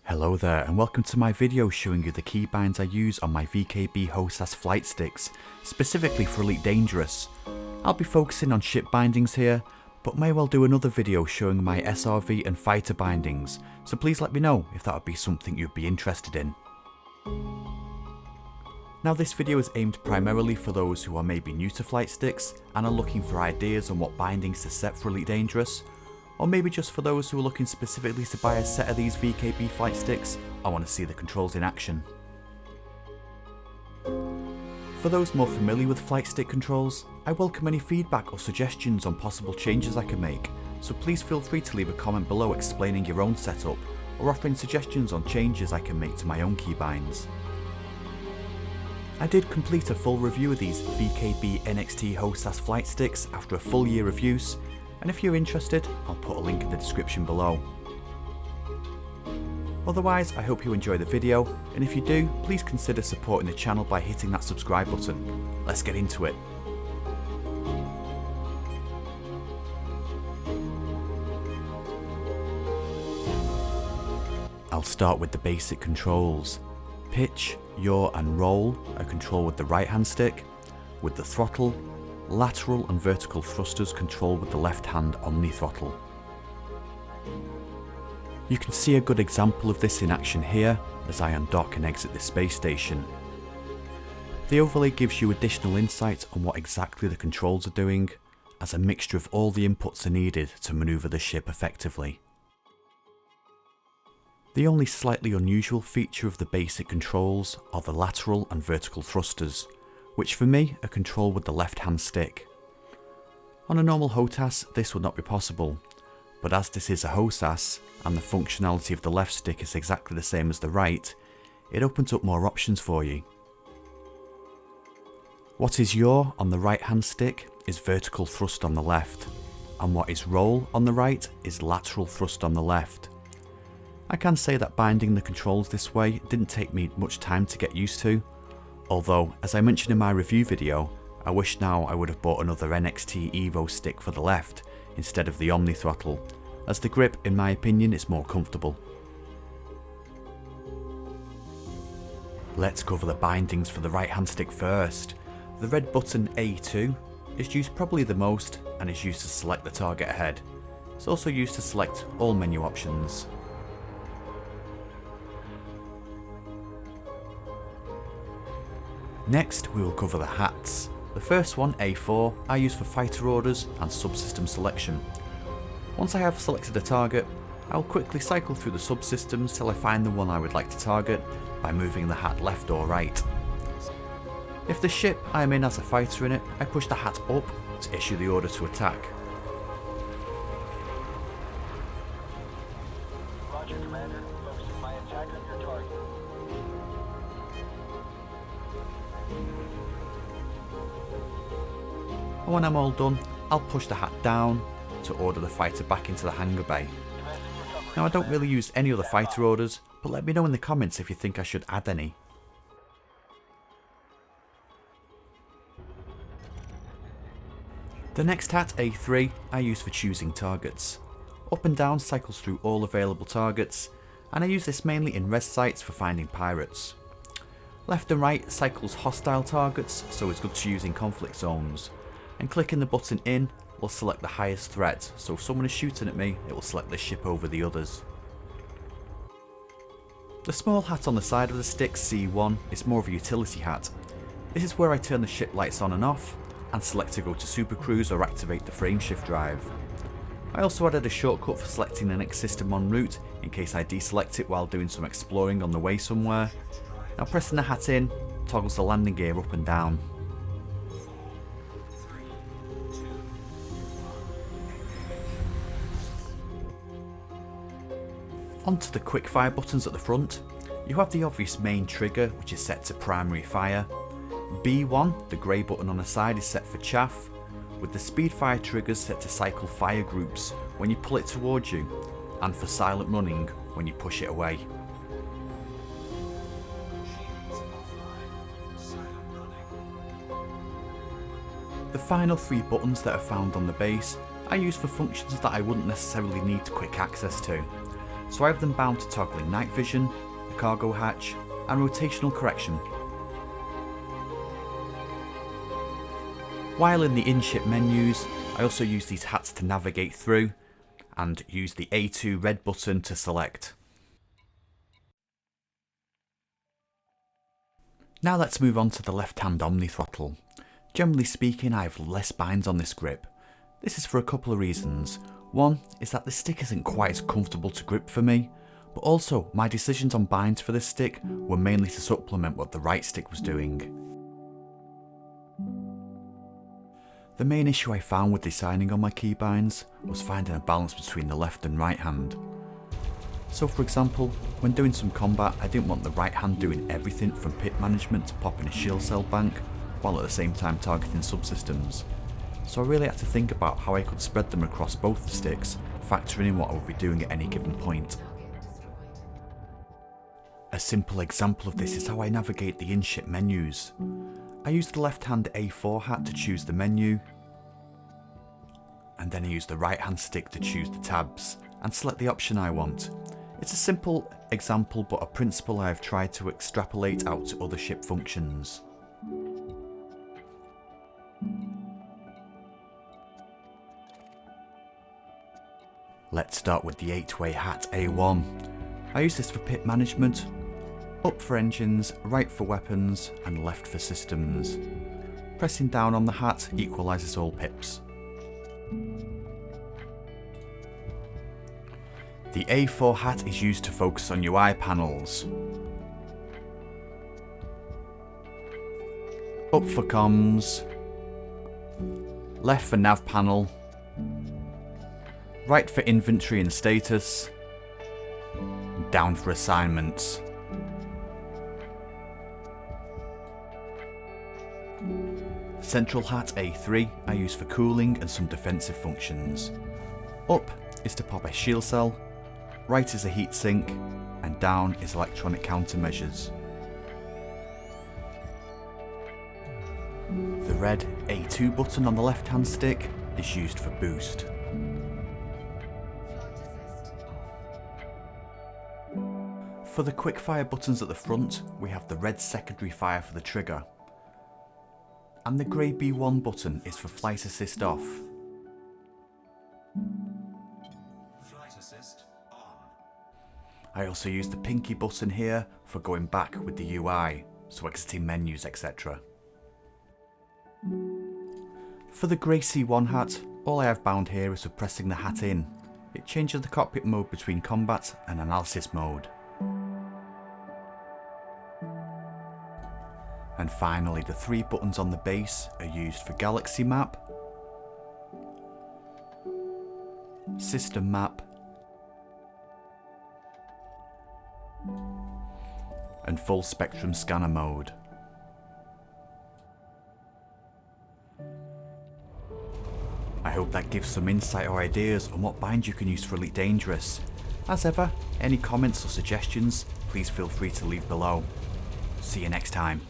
Hello there and welcome to my video showing you the keybinds I use on my VKB HOSAS flight sticks, specifically for Elite Dangerous. I'll be focusing on ship bindings here, but may well do another video showing my SRV and fighter bindings, so please let me know if that would be something you'd be interested in. Now this video is aimed primarily for those who are maybe new to flight sticks and are looking for ideas on what bindings to set for Elite Dangerous, or maybe just for those who are looking specifically to buy a set of these VKB flight sticks. I want to see the controls in action. For those more familiar with flight stick controls, I welcome any feedback or suggestions on possible changes I can make, so please feel free to leave a comment below explaining your own setup or offering suggestions on changes I can make to my own keybinds. I did complete a full review of these VKB NXT HOSAS flight sticks after a full year of use, and if you're interested, I'll put a link in the description below. Otherwise, I hope you enjoy the video, and if you do, please consider supporting the channel by hitting that subscribe button. Let's get into it. I'll start with the basic controls. Pitch, yaw and roll are controlled with the right hand stick, with the throttle, lateral and vertical thrusters controlled with the left hand on the throttle. You can see a good example of this in action here as I undock and exit the space station. The overlay gives you additional insight on what exactly the controls are doing, as a mixture of all the inputs are needed to manoeuvre the ship effectively. The only slightly unusual feature of the basic controls are the lateral and vertical thrusters, which for me are controlled with the left hand stick. On a normal HOTAS this would not be possible, but as this is a HOSAS and the functionality of the left stick is exactly the same as the right, it opens up more options for you. What is yaw on the right hand stick is vertical thrust on the left, and what is roll on the right is lateral thrust on the left. I can say that binding the controls this way didn't take me much time to get used to, although, as I mentioned in my review video, I wish now I would have bought another NXT Evo stick for the left instead of the Omni throttle, as the grip in my opinion is more comfortable. Let's cover the bindings for the right hand stick first. The red button A2 is used probably the most and is used to select the target ahead. It's also used to select all menu options. Next we will cover the hats. The first one, A4, I use for fighter orders and subsystem selection. Once I have selected a target, I will quickly cycle through the subsystems till I find the one I would like to target by moving the hat left or right. If the ship I am in has a fighter in it, I push the hat up to issue the order to attack. Roger, Commander. Focusing my attack on your target. And when I'm all done, I'll push the hat down to order the fighter back into the hangar bay. Now I don't really use any other fighter orders, but let me know in the comments if you think I should add any. The next hat, A3, I use for choosing targets. Up and down cycles through all available targets, and I use this mainly in res sites for finding pirates. Left and right cycles hostile targets, so it's good to use in conflict zones. And clicking the button in will select the highest threat, so if someone is shooting at me, it will select this ship over the others. The small hat on the side of the stick, C1, is more of a utility hat. This is where I turn the ship lights on and off, and select to go to Super Cruise or activate the frame shift drive. I also added a shortcut for selecting the next system en route in case I deselect it while doing some exploring on the way somewhere. Now pressing the hat in toggles the landing gear up and down. Onto the quick fire buttons at the front. You have the obvious main trigger, which is set to primary fire. B1, the grey button on the side, is set for chaff, with the speed fire triggers set to cycle fire groups when you pull it towards you, and for silent running when you push it away. The final three buttons that are found on the base I use for functions that I wouldn't necessarily need quick access to. so I have them bound to toggling night vision, the cargo hatch, and rotational correction. While in the in-ship menus, I also use these hats to navigate through, and use the A2 red button to select. Now let's move on to the left-hand Omni throttle. Generally speaking, I have less binds on this grip. This is for a couple of reasons. One is that this stick isn't quite as comfortable to grip for me, but also my decisions on binds for this stick were mainly to supplement what the right stick was doing. The main issue I found with designing on my keybinds was finding a balance between the left and right hand. So for example, when doing some combat, I didn't want the right hand doing everything from pit management to popping a shield cell bank, while at the same time targeting subsystems. So I really had to think about how I could spread them across both the sticks, factoring in what I would be doing at any given point. A simple example of this is how I navigate the in-ship menus. I use the left hand A4 hat to choose the menu, and then I use the right hand stick to choose the tabs, and select the option I want. It's a simple example, but a principle I have tried to extrapolate out to other ship functions. Let's start with the 8-way hat A1. I use this for pit management, up for engines, right for weapons, and left for systems. Pressing down on the hat equalises all pips. The A4 hat is used to focus on UI panels. Up for comms, left for nav panel, right for inventory and status, and down for assignments. Central hat A3 I use for cooling and some defensive functions. Up is to pop a shield cell, right is a heatsink, and down is electronic countermeasures. The red A2 button on the left hand stick is used for boost. For the quick fire buttons at the front, we have the red secondary fire for the trigger, and the grey B1 button is for flight assist off. Flight assist on. I also use the pinky button here for going back with the UI, so exiting menus, etc. For the grey C1 hat, all I have bound here is for pressing the hat in. It changes the cockpit mode between combat and analysis mode. And finally, the 3 buttons on the base are used for galaxy map, system map, and full spectrum scanner mode. I hope that gives some insight or ideas on what bind you can use for Elite Dangerous. As ever, any comments or suggestions, please feel free to leave below. See you next time.